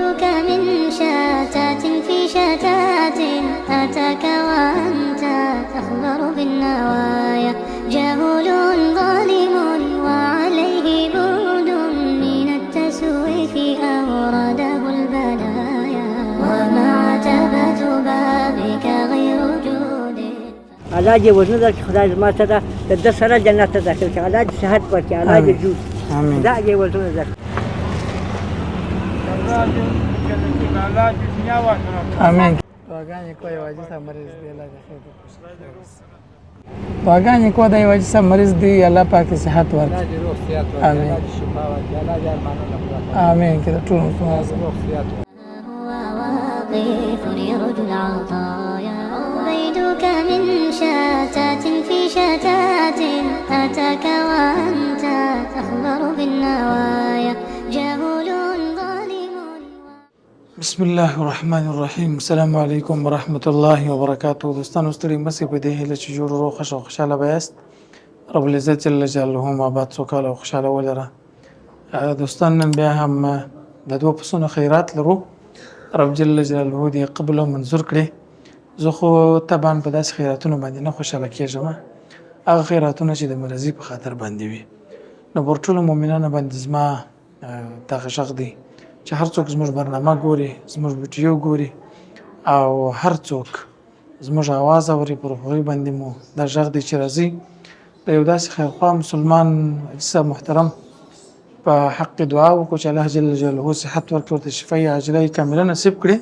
عبيدك من شتات في شتات أتاك وأنت تخبر بالنوايا جهول ظالم وعليه بعد من التسويف أورده البلايا وما عتبة بابك غير جود علاج وزن در خدای ما ته د سره جنت ته داخل شي علاج صحت ورکړي علاج جود آمين دا یې وزن در آمين دعاګانې کوي واجب سم مریض دی الله دې خیر دعاګانې کوي دا واجب سم مریض دی الله پاک صحت ورکړي آمين آمين كده طول مسلمان هو واقف يرجو العطايا عبيدك من شتات في شتات أتاك وأنت تخبر بالنوايا جهول ظالم بسم الله الرحمن الرحيم السلام عليكم ورحمة الله وبركاته دوستانو ستړي مسي په دې هیله چې جوړ روغ او خوشاله بیاست رب العزت جل جلاله ما بعد سوکاله او خوشاله ولره دوستان نن بیا هم د دوه پسونو خیرات لرو رب جل جلاله دې قبول او منظور کړي زه خو طبعا په داسې خیراتونو باندې نه خوشاله کېږم هغه خیراتونه چې د مرضی په خاطر باندې وي نو پر ټولو مؤمنانو باندې زما دغه غږ دی چې هر څوک زموږ برنامه ګوري زموږ ویډیو ګوري او هر څوک زموږ اواز اوري پر هغوی باندې مو دا غږ دی چې راځي د یو داسې خیرخواه مسلمان صاحب محترم په حق دعا وکړو چې الله جل جلاله صحت ورکړي ورته شفای عاجله کامله نصیب کړي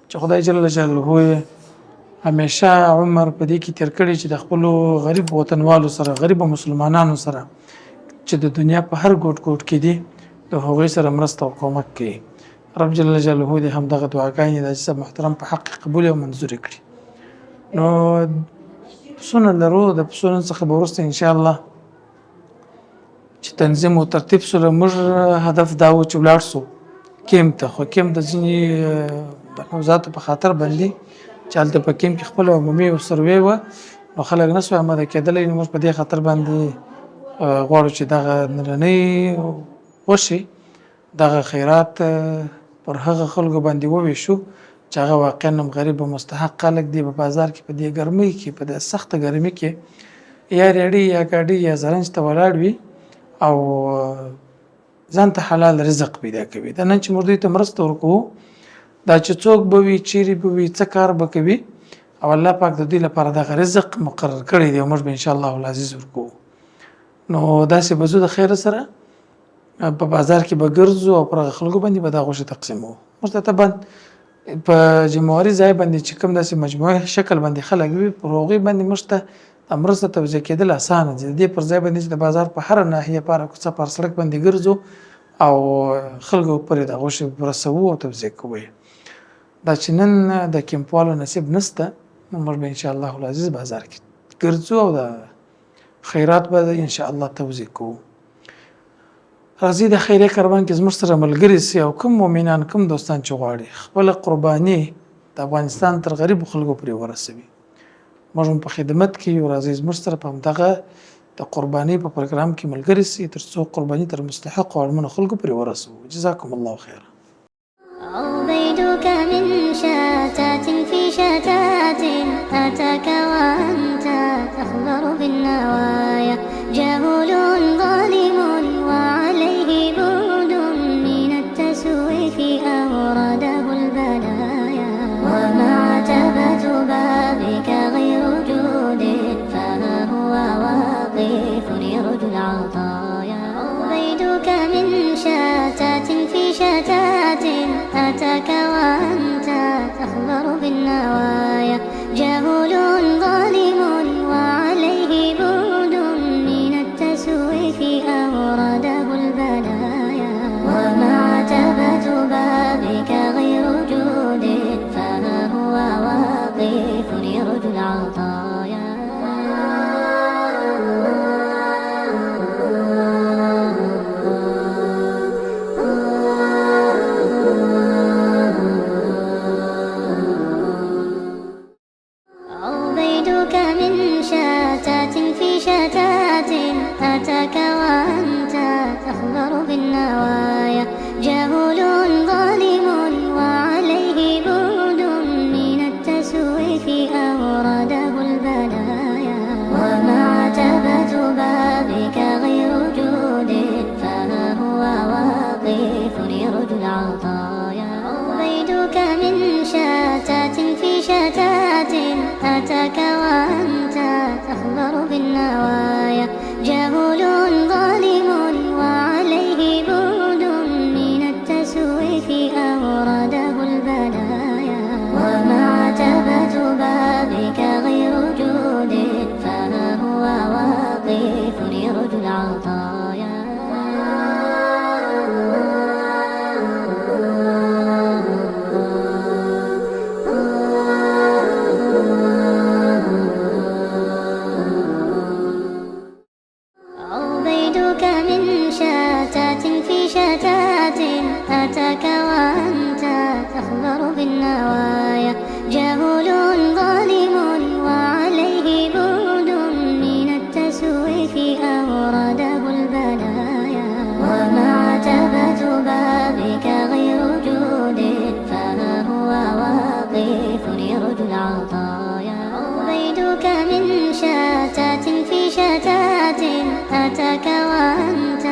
چې خدای جل جلاله همیشه عمر په دې کې تیر کړي چې د خپلو غریب وطنوالو سره غریب مسلمانانو سره چې د دنیا په هر ګوټ ګوټ کې دي د هغوی سره مرسته او کومک کوي رب جل جلاله دې همدغه دعاګانې د صاحب محترم په حق قبول او منظور کړي نو پسونه لرو د پسونو څخه به وروسته انشاءالله چې تنظیم او ترتیب سره موږ هدف دا و چې ولاړ سو کیمپ ته خو کیمپ د ځینې ملحوظاتو په خاطر باندې چې هلته په کیمپ کې خپله عمومي یو سروې وه نو خلک نه سوی اماده کېدلی نو موږ په دې خاطر باندې غواړو چې دغه نننۍ وشي دغه خیرات پر هغه خلکو باندې وویشو چې هغه واقعا هم غریب او مستحق خلک دي په بازار کې په دې ګرمۍ کې په دې سخته ګرمۍ کې یا ریړۍ یا ګاډۍ یا زرنج ته ولاړ وي او ځان ته حلال رزق پیدا کوي دا نن چې موږ دوی ته مرسته ورکوو دا چې څوک به وي چیرې به وي څه کار به کوي او الله پاک د دوی لپاره دغه رزق مقرر کړی دی او موږ به انشاءالله العزیز ورکوو نو داسې به زو د خیر سره په بازار کې به ګرځو او پر خلکو باندې به دا غوښه تقسیمو موږ ته طبعا په جمهوري ځای باندې چې کوم داسې مجموعي شکل باندې خلک وي پر هغوی باندې موږ ته د مرسته توزیع کېدل اسانه دي د دې پر ځای باندې چې د بازار په هره ناحیه پاره کوڅه پر سړک باندې ګرځو او خلکو پرې د غوښې رسوو او توزیع کوو دا چې نن د کیمپوالو نصیب نسته نو موږ به انشاءالله العزیز بازار کې ګرځو او د خیرات به ان شاء الله توزیع کوو راځي د خیریه کاروان کې زموږ سره ملګري سي او کوم مؤمنان کوم دوستان چې غواړي خپل قرباني د افغانستان تر غریبو خلکو پورې ورسوي موږ په خدمت کې یو راځي زموږ سره په همدغه د قرباني په پروګرام کې ملګري سي تر څو قرباني تر مستحق او اړمنو خلکو پورې ورسوي جزاکم الله خیرا عبيدك من شتات في شتات أتاك وأنت تخبر بالنوايا جهول ظالم وعليه بعد من التسويف أورده البلايا وما عتبة بابك غير جود فها هو واقف يرجو العطايا عبيدك من شتات في شتات أتاك وأنت تخبر بالنوايا جهول ظالم وعليه بعد من التسويف أورده البلايا وما عتبة بابك غير جود فها هو واقف يرجو العطايا عبيدك من العطايا عبيدك من شتات في شتات أتاك وأنت تخبر بالنوايا جهول ظالم وعليه بعد من التسويف أورده البلايا وما عتبة بابك غير جود فها هو واقف يرجو العطايا عبيدك من شتات في شتات أتاك وأنت تخبر بالنوايا جهول ظالم وعليه بعد من التسويف أورده البلايا وما عتبة بابك غير جود فها هو واقف يرجو العطايا عبيدك من شتات في شتات أتاك وأنت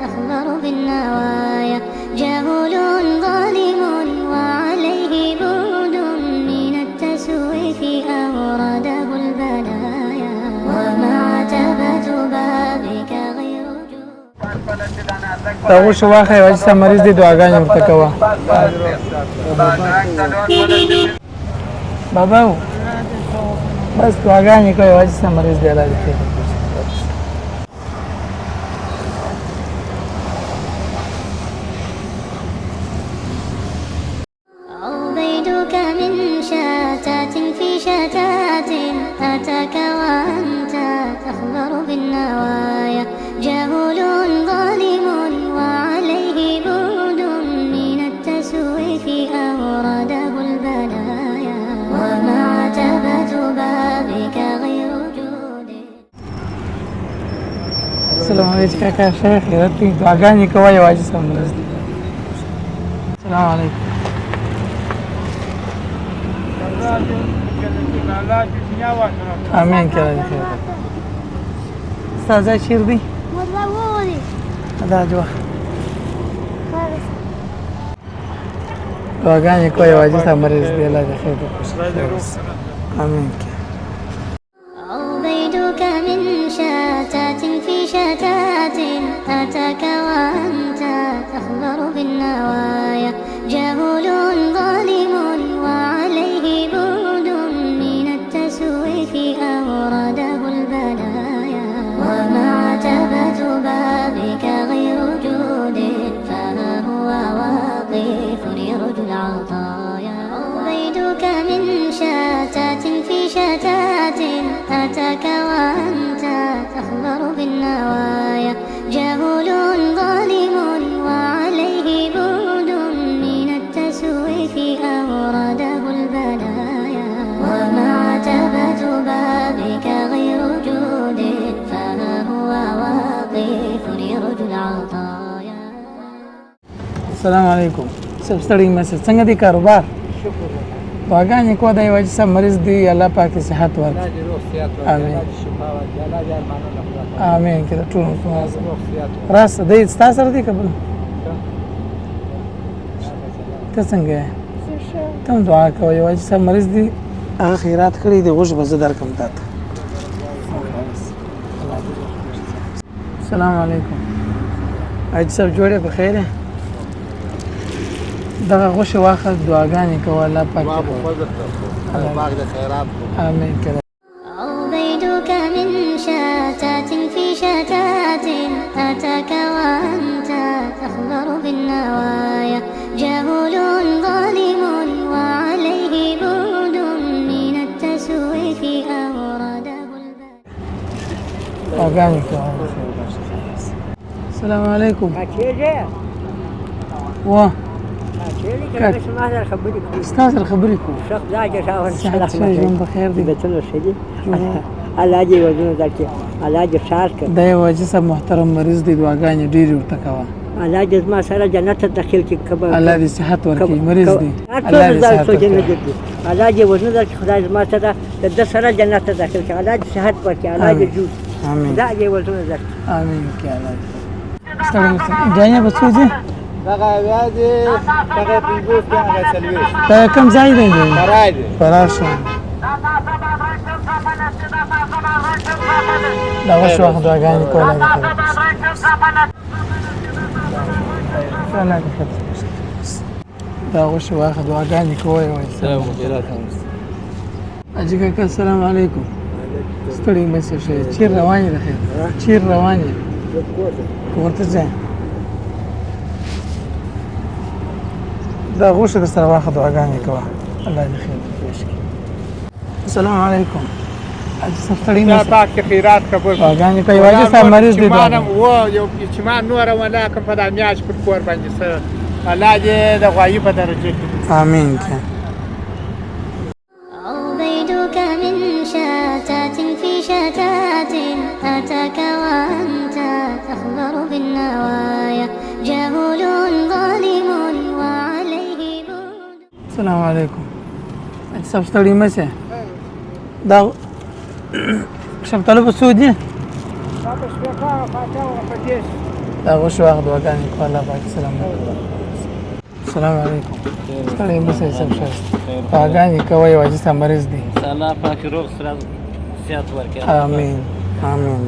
تخبر بالنوايا جهول ظالم وعليه بعد من التسويف أورده البلايا وما عتبة بابك غير جود دغه شو واخه وجه سم مریض دی دعاګانې ورته کوه بابا بس دعاګانې کوي وجه سم مریض دی الله دې خیر عبيدك من شتات في شتات أتاك وأنت تخبر بالنوايا جهول ظالم وعليه بعد من التسويف أورده البلايا وما عتبة بابك غير جود السلام علیکم کاکا شیخ خیرت دی دعاګانې کوي وجه سم مریض دی السلام علیکم امين كذا خير استاذ شير دي هذا جوا دعاګانې کوي وجه سم مریض دی الله دې خیر امين عبيدك من شتات في شتات أتاك وأنت تخبر بالنوايا جهول ظالم وعليه بعد من التسويف أورده البلايا وما عتبة بابك غير جود فها هو واقف يرجو العطايا عبيدك من شتات في شتات أتاك وأنت تخبر بالنوايا جهول ظالم وعليه بعد من التسويف أورده البلايا وما عتبة بابك غير جود فها هو واقف يرجو العطايا السلام علیکم سب ستړي مسجد څنګه دی کاروبار دعاګانې کوه دی وجه سم مریض دی الله پاک یې صحت ورکړي امين امين کده ټول راس دی ستا سره دی کبل ته څنګه یې ته هم دعا کوي وجه سم مریض دی هغه خیرات کړي دی غوښ به زه درکړم تا ته السلام علیکم حاجي صاحب جوړې په خیر دغه غوښه واخه دعاګانې کوه الله پاک الله پاک د خیرات امين کده عبيدك من شتات في شتات أتاك وأنت تخبر بالنوايا جهول ظالم وعليه بعد من التسويف أورده دعاګانې کوه السلام علیکم واه استاذ الخبري کو شخص ځای شاور صحت شه ژوند بخیر دی بچلو شه دي الله دې وزنه درکې الله دې شار کړي دا یو جسم محترم مریض دی دعاګانې ډېرې ورته کوه الله دې زما سره جنت ته داخل کړي الله دې صحت ورکړي مریض دی الله دې صحت ورکړي الله دې وزنه درکې خدای زما سره د سره جنت ته داخل کړي الله دې صحت ورکړي الله دې جو امين دا دې وزنه درکې امين کې الله ستړي مسه جايه بچو جي دغه بیا دې دغه 50 دغه 40 دا کوم ځای دی؟ فرای دی فرار شو. دغه شو وخت دعاګانې کوله دې دغه شو وخت دعاګانې کوی وای. حاجي کاکا السلام علیکم. ستړي مه شئ. چیر روان یې د خیر؟ چیر روان یې؟ کور ته ځې؟ دا غوښه در سره واخله دعاګانې کوه. الله دې خیر وکړي. السلام علیکم. حاجي صاحب ستړي مه شئ. پاک خیرات قبول دعاګانې کوي. حاجي صاحب مریض دی. و یو چې ما نور ولا کوم په د میاش پر کور باندې سره الله دې د غوایي په درجه کې آمین. عبيدك من شتات في شتات أتاك وأنت تخبر بالنوايا جهول ظالم وعليه بود. السلام علیکم. حاجي صاحب ستړي مه شئ. دا شفتالو په څو دي؟ دا غوښه واخله دعاګانې کوه. الله پاک سلام علیکم. السلام علیکم. ستړي مه شئ. صاحب ښایست دعاګانې کوئ. حاجي صاحب مریض دی. الله پاک روغ سره صحت ورکړي. آمین آمین.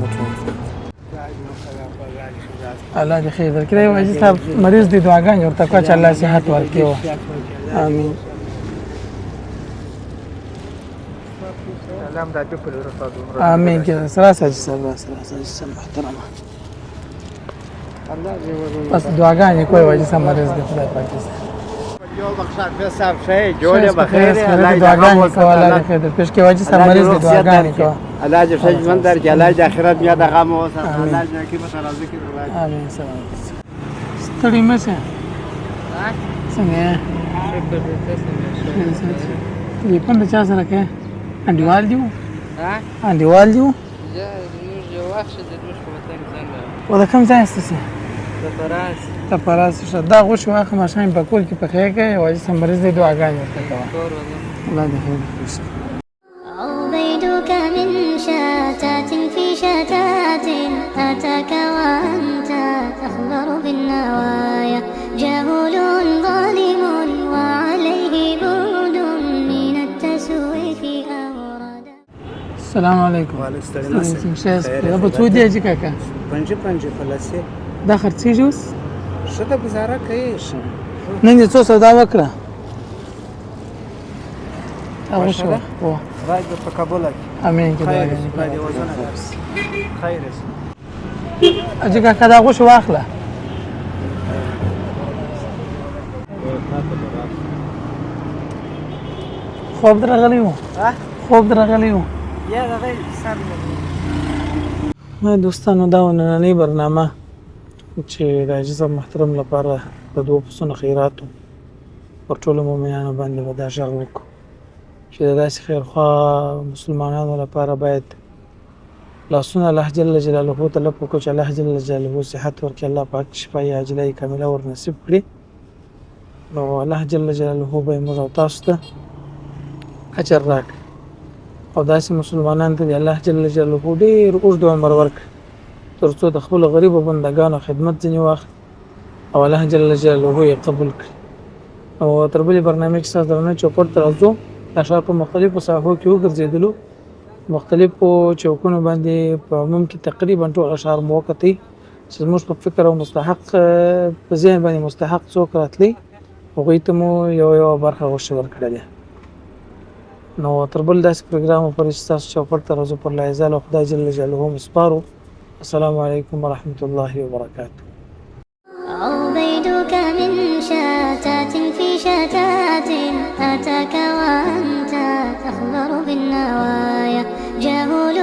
الله دې خیر درکړي. حاجي صاحب مریض دی. دعاګانې ورته کوه چې الله صحت ورکړي. آمین. سلام دا په لور آمین. کې سره حاجي صاحب حاجي صاحب محترمه بس دعاګانې کوئ. حاجي صاحب مریض دی. خدای پاک دې جو بخشات به صاحب شي جوړه بخیر الله دعاګانې کوه. الله دې خیر در پېښ کړي. حاجي صاحب مریض دی. دعاګانې کوه. الله دې ښه ژوند درکړي. الله دې آخرت بیا د غم اوسه. الله دې کې به سره ذکر وکړي. آمین. سلام. ستړي مه شئ. څنګه یې؟ ټلیفون د چا سره کوې؟ انډیوال دي و؟ انډیوال دي و؟ و د کوم ځای ستاسې؟ د فراز. ښه دا غوښې واخله ماښام په کور کې پخې کړئ. حاجي صاحب مریض دی. دعاګانې ورته کوه. الله دې خیر وکړي. عبيدك من شتات في شتات أتاك وأنت تخبر بالنوايا جهول ظالم وعليه بود من التسويف أورد. السلام علیکم. څنګه ښایست دا په څو دی حاجي کاکا؟ پنځه فلسې دا خرڅېږي اوس؟ ښه ده ګزاره کوي. نن دې څو سودا وکړه؟ دا غوښه وه. خدای دې په قبوله کړي. امین. کې خیر دعاګانې خدای دې کوه. وزنه درکړي. خیر حاجي کاکا دا غوښه واخله. خوب درغلی و؟ خوب درغلی و؟ یا دغه سر ما دوستانو دا و نننۍ برنامه چې د حاجي صاحب محترم لپاره د 2 پسونو خیراتو پر ټولو مؤمنانو باندې به دا غږ وکړو چې د داسې خیرخوا مسلمانانو لپاره باید لاسونه الله جل جلاله طلب وکړو چې الله جل جلاله صحت ورکړي. الله پاک شفای عاجله کامله ور نصیب کړي. نو الله جل جلاله به موږ او تاسو ته اجر راکړي او داسې مسلمانانو ته الله جل جلاله ډېر اوږد عمر ورکړي تر څو د خپلو غریبو بندګانو خدمت ځینې واخلي او الله جل جلاله یې قبول کړي. او تر بلې برنامې کې ستاسو درنه چوپړ ته راځو. د ښار په مختلفو ساحو کې وګرځېدلو، مختلفو چوکونو باندې په عموم کې تقریبا ټول اشعار مو وکتئ چې زموږ په فکر او مستحق په ذهن باندې مستحق څوک راتلی هغوی ته مو یو برخه غوښې ورکړلې. نو تر بل داسې پروګرام پورې چې ستاسو چوپړ ته راځو پر لایزال او خدای جل جلاله مو سپارو. السلام علیکم ورحمة الله وبرکاته. عبيدك من شتات في شتات أتاك وأنت تخبر بالنوايا جهول